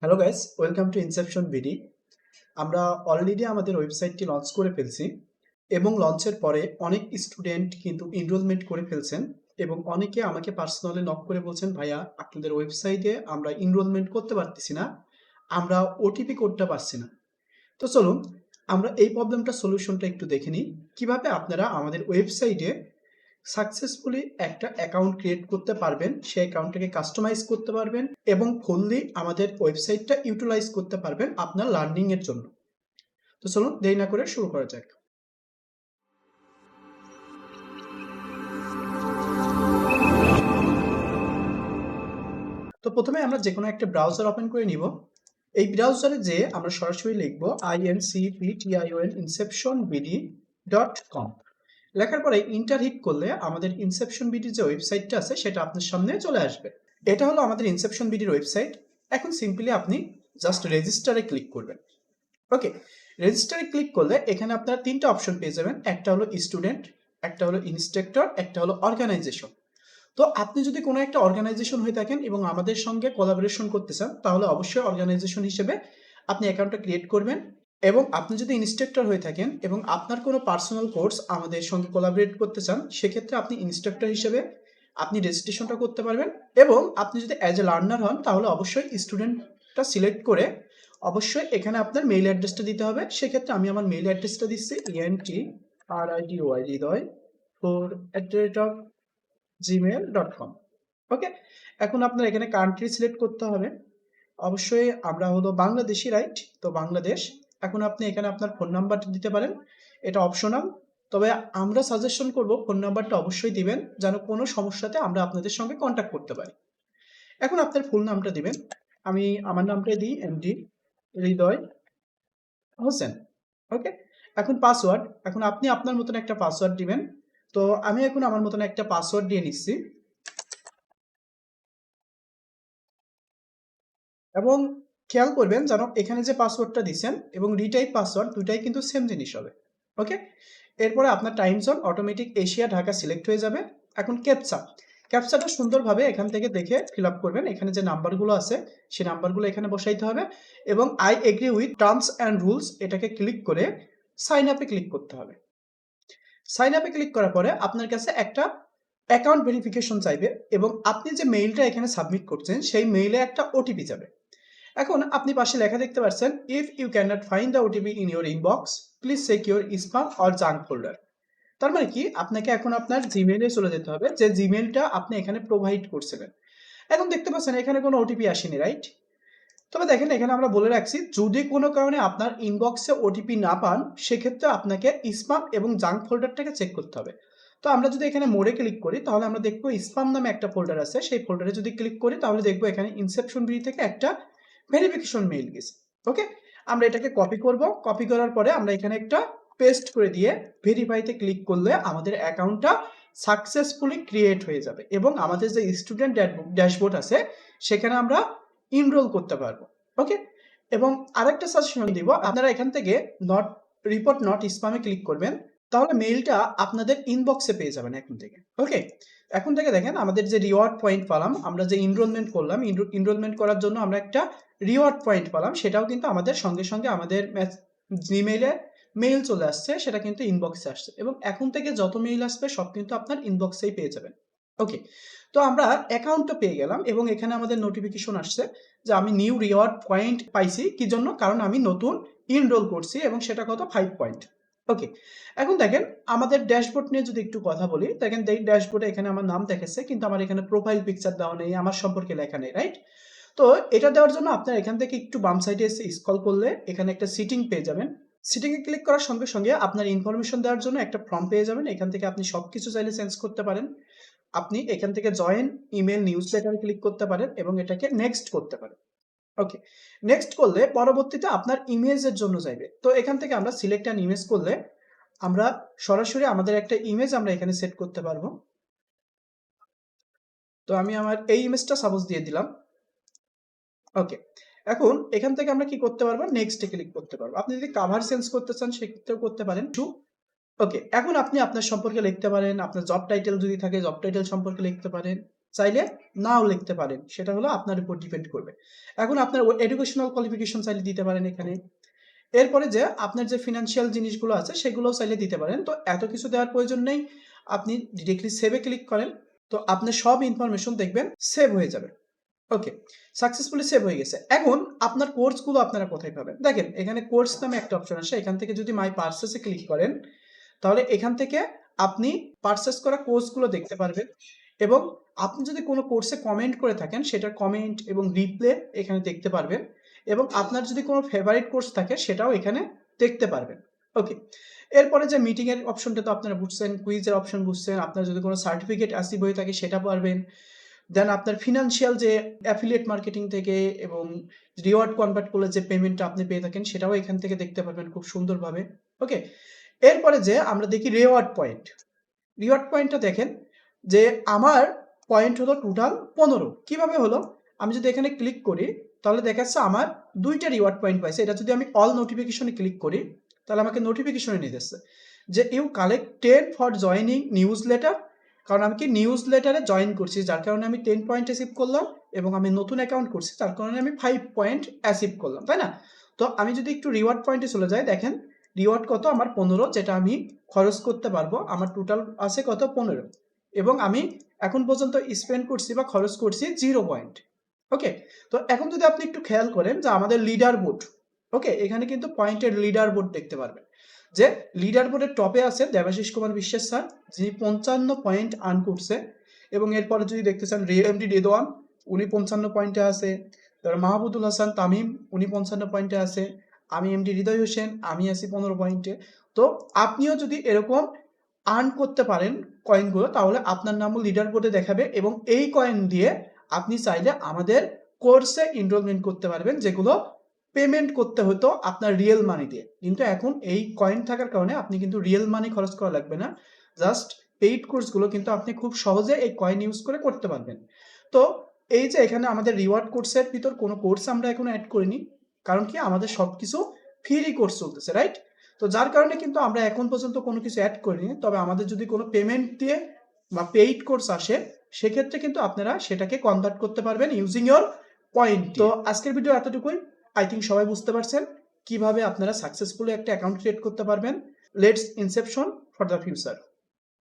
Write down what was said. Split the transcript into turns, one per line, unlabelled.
Hello guys, welcome to Inception BD. আমরা already আমাদের ওয়েবসাইটটি লঞ্চ করে ফেলছি এবং লঞ্চের পরে অনেক স্টুডেন্ট কিন্তু এনরোলমেন্ট করে ফেলছেন এবং অনেকে আমাকে পার্সোনালি নক করে বলছেন, ভাইয়া আপনাদের ওয়েবসাইটে আমরা এনরোলমেন্ট করতে পারতেছি না, আমরা ওটিপি কোডটা পাচ্ছি না। তো চলুন আমরা এই প্রবলেমটা সলিউশনটা একটু দেখে নিই, কিভাবে আপনারা আমাদের ওয়েবসাইটে সাকসেসফুলি একটা অ্যাকাউন্ট ক্রিয়েট করতে পারবেন, সেই অ্যাকাউন্টটাকে কাস্টমাইজ করতে পারবেন এবং ফুললি আমাদের ওয়েবসাইটটা ইউটিলাইজ করতে পারবেন আপনার লার্নিং এর জন্য। তো চলুন দেরি না করে শুরু করা যাক। তো প্রথমে আমরা যে কোনো একটা ব্রাউজার ওপেন করে নিব। এই ব্রাউজারে যে আমরা সরাসরি লিখব inceptionbd.com। লেখার পরে ইন্টার হিট করলে আমাদের ইনসেপশন বিডির যে ওয়েবসাইটটা আছে সেটা আপনার সামনে চলে আসবে। এটা হলো আমাদের ইনসেপশন বিডির ওয়েবসাইট। এখন সিম্পলি আপনি জাস্ট রেজিস্টারে ক্লিক করবেন। ওকে, রেজিস্টারে ক্লিক করলে এখানে আপনারা তিনটা অপশন পেয়ে যাবেন। একটা হলো স্টুডেন্ট, একটা হলো ইনস্ট্রাক্টর, একটা হলো অর্গানাইজেশন। তো আপনি যদি কোনো একটা অর্গানাইজেশন হয়ে থাকেন এবং আমাদের সঙ্গে কোলাবোরেশন করতে চান, তাহলে অবশ্যই অর্গানাইজেশন হিসেবে আপনি অ্যাকাউন্টটা ক্রিয়েট করবেন। এবং আপনি যদি ইনস্ট্রাক্টর হয়ে থাকেন এবং আপনার কোনো পার্সোনাল কোর্স আমাদের সঙ্গে কোলাবোরেট করতে চান, সেক্ষেত্রে আপনি ইনস্ট্রাক্টর হিসেবে আপনি রেজিস্ট্রেশনটা করতে পারবেন। এবং আপনি যদি অ্যাজ এ লার্নার হন, তাহলে অবশ্যই স্টুডেন্টটা সিলেক্ট করে অবশ্যই এখানে আপনার মেইল অ্যাড্রেসটা দিতে হবে। সেক্ষেত্রে আমি আমার মেইল অ্যাড্রেসটা দিচ্ছি entridioy4@gmail.com। ওকে, এখন আপনার এখানে কান্ট্রি সিলেক্ট করতে হবে। অবশ্যই আমরা হলো বাংলাদেশি, রাইট? তো বাংলাদেশ। এখন আপনি এখানে আপনার ফোন নাম্বারটা দিতে পারেন, এটা অপশনাল। তবে আমরা সাজেশন করব ফোন নাম্বারটা অবশ্যই দিবেন, যেন কোনো সমস্যাতে আমরা আপনাদের সঙ্গে কন্ট্যাক্ট করতে পারি। এখন আপনার ফুল নামটা দিবেন। আমি আমার নামটাই দিই, এমডি হৃদয় হোসেন। ওকে, এখন পাসওয়ার্ড, এখন আপনি আপনার মতন একটা পাসওয়ার্ড দিবেন। তো আমি এখন আমার মতন একটা পাসওয়ার্ড দিয়ে নিচ্ছি এবং খেয়াল করবেন যেন এখানে যে পাসওয়ার্ডটা দিচ্ছেন এবং রিটাইপ পাসওয়ার্ড দুটাই কিন্তু সেম জিনিস হবে। ওকে, এরপরে আপনার time zone automatic Asia Dhaka select হয়ে যাবে। এখন ক্যাপচা, ক্যাপচাটা সুন্দরভাবে এখান থেকে দেখে ফিল আপ করবেন। এখানে যে নাম্বারগুলো আছে সেই নাম্বারগুলো এখানে বসাইতে হবে এবং I agree with terms and rules এটাকে ক্লিক করে সাইন আপে ক্লিক করতে হবে। সাইন আপে ক্লিক করার পরে আপনার কাছে একটা অ্যাকাউন্ট ভেরিফিকেশন চাইবে এবং আপনি যে মেইলটা এখানে সাবমিট করছেন সেই মেইলে একটা ওটিপি যাবে। এখন আপনি পাশে লেখা দেখতে পাচ্ছেন, if you cannot find the OTP in your inbox please check your spam or junk folder. তার মানে কি, আপনাকে এখন আপনার জিমেইলে চলে যেতে হবে, যে জিমেইলটা আপনি এখানে প্রোভাইড করছিলেন। এখন দেখতে পাচ্ছেন এখানে কোনো ওটিপি আসেনি, রাইট? তবে দেখেন এখানে আমরা বলে রাখছি, যদি কোনো কারণে আপনার ইনবক্সে ওটিপি না পান, সেক্ষেত্রে আপনাকে স্প্যাম এবং জাঙ্ক ফোল্ডারটাকে চেক করতে হবে। তো আমরা যদি এখানে মোড়ে ক্লিক করি, তাহলে আমরা দেখবো স্প্যাম নামে একটা ফোল্ডার আছে। সেই ফোল্ডারে যদি ক্লিক করি, তাহলে দেখবো এখানে ইনসেপশন বি থেকে একটা ভেরিফিকেশন মেইল গেছে। ওকে, আমরা এটাকে কপি করব। কপি করার পরে আমরা এখানে একটা পেস্ট করে দিয়ে ভেরিফাইতে ক্লিক করলে আমাদের অ্যাকাউন্টটা সাকসেসফুলি ক্রিয়েট হয়ে যাবে এবং আমাদের যে স্টুডেন্ট ড্যাশবোর্ড আছে সেখানে আমরা ইনরোল করতে পারবো। ওকে, এবং আরেকটা সাজেশন দিব, আপনারা এখান থেকে নট রিপোর্ট নট স্প্যামে ক্লিক করবেন, তাহলে মেইলটা আপনাদের ইনবক্সে পেয়ে যাবেন এখন থেকে। ওকে, এখন থেকে দেখেন আমাদের যে রিওয়ার্ড পয়েন্ট পেলাম, আমরা যে ইনরোলমেন্ট করলাম, ইনরোলমেন্ট করার জন্য আমরা একটা রিওয়ার্ড পয়েন্ট পেলাম, সেটাও কিন্তু আমাদের সঙ্গে সঙ্গে আমাদের জিমেইলে মেইল চলে আসছে, সেটা কিন্তু ইনবক্সে আসছে এবং এখন থেকে যত মেইল আসবে সব কিন্তু আপনার ইনবক্সেই পেয়ে যাবেন। ওকে, তো আমরা অ্যাকাউন্টটা পেয়ে গেলাম এবং এখানে আমাদের নোটিফিকেশন আসছে যে আমি নিউ রিওয়ার্ড পয়েন্ট পাইছি। কি জন্য? কারণ আমি নতুন ইনরোল করছি এবং সেটা কত, 5 পয়েন্ট। ওকে, এখন দেখেন আমাদের ড্যাশবোর্ড নিয়ে যদি একটু কথা বলি, দেখেন এই ড্যাশবোর্ডে এখানে আমার নাম দেখাচ্ছে কিন্তু আমার এখানে প্রোফাইল পিকচার দেওয়া নেই, আমার সম্পর্কে লেখা নেই, রাইট? তো এটা দেওয়ার জন্য আপনার এখান থেকে একটু বাম সাইডে এসে স্ক্রল করলে এখানে একটা সিটিং পেয়ে যাবেন। সিটিং এ ক্লিক করার সঙ্গে সঙ্গে আপনার ইনফরমেশন দেওয়ার জন্য একটা ফর্ম পেয়ে যাবেন। এখান থেকে আপনি সবকিছু চাইলে চেঞ্জ করতে পারেন। আপনি এখান থেকে জয়েন ইমেল নিউজ লেটারে ক্লিক করতে পারেন এবং এটাকে নেক্সট করতে পারেন। ওকে, নেক্সট করলে পরবর্তীতে আপনার ইমেজের জন্য চাইবে। তো এখান থেকে আমরা সিলেক্ট অ্যান ইমেজ করলে আমরা সরাসরি আমাদের একটা ইমেজ আমরা এখানে সেট করতে পারবো। তো আমি আমার এই ইমেজটা সাপোজ দিয়ে দিলাম। ওকে, এখন এখান থেকে আমরা কি করতে পারবো, নেক্সটে ক্লিক করতে পারবো। আপনি যদি কভার চেঞ্জ করতে চান সেক্ষেত্রেও করতে পারেন। ওকে, এখন আপনি আপনার সম্পর্কে লিখতে পারেন, আপনার জব টাইটেল যদি থাকে জব টাইটেল সম্পর্কে লিখতে পারেন। চাইলে নাও লিখতে পারেন, সেটা হলো আপনার উপর ডিপেন্ড করবে। এখন আপনার এডুকেশনাল কোয়ালিফিকেশন চাইলে দিতে পারেন এখানে। এরপরে যে আপনার যে ফিনান্সিয়াল জিনিসগুলো আছে সেগুলোও চাইলে দিতে পারেন। তো এত কিছু দেওয়ার প্রয়োজন নেই, আপনি ডিরেক্টলি সেভে ক্লিক করেন, তো আপনার সব ইনফরমেশন দেখবেন সেভ হয়ে যাবে। ওকে, সাকসেসফুলি সেভ হয়ে গেছে। এখন আপনার কোর্সগুলো আপনারা কোথায় পাবেন? দেখেন এখানে কোর্স নামে একটা অপশন আসে, এখান থেকে যদি মাই পার্সেসে ক্লিক করেন তাহলে এখান থেকে আপনি পারচেস করা কোর্সগুলো দেখতে পারবেন, এবং আপনি যদি কোনো কোর্সে কমেন্ট করে থাকেন সেটার কমেন্ট এবং রিপ্লে এখানে দেখতে পারবেন, এবং আপনার যদি কোনো ফেভারিট কোর্স থাকে সেটাও এখানে দেখতে পারবেন। ওকে, এরপরে যে মিটিংয়ের অপশনটা তো আপনারা বুঝছেন, কুইজের অপশন বুঝছেন, আপনার যদি কোনো সার্টিফিকেট আসিভ হয়ে থাকে সেটা পারবেন। দেন আপনার ফিনান্সিয়াল যে অ্যাফিলিয়েট মার্কেটিং থেকে এবং রিওয়ার্ড কনভার্ট করলে যে পেমেন্টটা আপনি পেয়ে থাকেন সেটাও এখান থেকে দেখতে পারবেন খুব সুন্দরভাবে। ওকে, এরপরে যে আমরা দেখি রিওয়ার্ড পয়েন্ট। রিওয়ার্ড পয়েন্টটা দেখেন যে আমার পয়েন্ট হলো টোটাল 15। কিভাবে হলো? আমি যদি এখানে ক্লিক করি তাহলে দেখা যাচ্ছে আমার 2টা রিওয়ার্ড পয়েন্ট পাইছে। এটা যদি আমি অল নোটিফিকেশনে ক্লিক করি তাহলে আমাকে নোটিফিকেশনে নিয়ে যাচ্ছে যে you collected for joining newsletter, কারণ আমি কি নিউজ লেটারে জয়েন করছি যার কারণে আমি 10 পয়েন্ট অ্যাচিভ করলাম, এবং আমি নতুন অ্যাকাউন্ট করছি তার কারণে আমি 5 পয়েন্ট অ্যাচিভ করলাম, তাই না? তো আমি যদি একটু রিওয়ার্ড পয়েন্টে চলে যাই, দেখেন রিওয়ার্ড কত আমার 15, যেটা আমি খরচ করতে পারবো। আমার টোটাল আছে কত 15, এবং আমি এখন পর্যন্ত স্পেন্ড করছি বা খরচ করছি 0 পয়েন্ট। ওকে, তো এখন যদি আপনি একটু খেয়াল করেন যে আমাদের লিডার বোর্ড, ওকে, এখানে কিন্তু পয়েন্টের লিডার বোর্ড দেখতে পারবেন, যে লিডার বোর্ডের টপে আছে দেবাশিস কুমার বিশ্বাস স্যার, যিনি 55 পয়েন্ট আর্ন করছে, এবং এরপরে যদি দেখতে চান এমডি রেদওয়ান, উনি 55 পয়েন্টে আছে। তারপর মাহমুদুল হাসান তামিম, উনি 55 পয়েন্টে আছে। আমি এমডি হৃদয় হোসেন, আমি আছি 15 পয়েন্টে। তো আপনিও যদি এরকম আর্ন করতে পারেন কয়েনগুলো তাহলে আপনার নামও লিডার বোর্ডে দেখাবে, এবং এই কয়েন দিয়ে আপনি চাইলে আমাদের কোর্সে এনরোলমেন্ট করতে পারবেন, যেগুলো পেমেন্ট করতে হতো আপনার রিয়েল মানি দিয়ে। কিন্তু এখন এই কয়েন থাকার কারণে আপনি কিন্তু রিয়েল মানি খরচ করা লাগবে না, জাস্ট পেইড কোর্সগুলো কিন্তু আপনি খুব সহজে এই কয়েন ইউজ করে করতে পারবেন। তো এই যে এখানে আমাদের রিওয়ার্ড কোর্সের ভিতর কোনো কোর্স আমরা এখনো অ্যাড করিনি, কারণ কি আমাদের সবকিছু ফ্রি কোর্স চলতেছে, রাইট? তো যার কারণে কিন্তু আমরা এখন পর্যন্ত কোনো কিছু অ্যাড করিনি। তবে আমাদের যদি কোনো পেমেন্ট দিয়ে বা পেইড কোর্স আসে সেক্ষেত্রে কিন্তু আপনারা সেটাকে কনভার্ট করতে পারবেন ইউজিং ইয়োর পয়েন্ট। তো আজকের ভিডিও এতটুকুই। আই থিঙ্ক সবাই বুঝতে পারছেন কিভাবে আপনারা সাকসেসফুলি একটা অ্যাকাউন্ট ক্রিয়েট করতে পারবেন। Let's Inception for the future.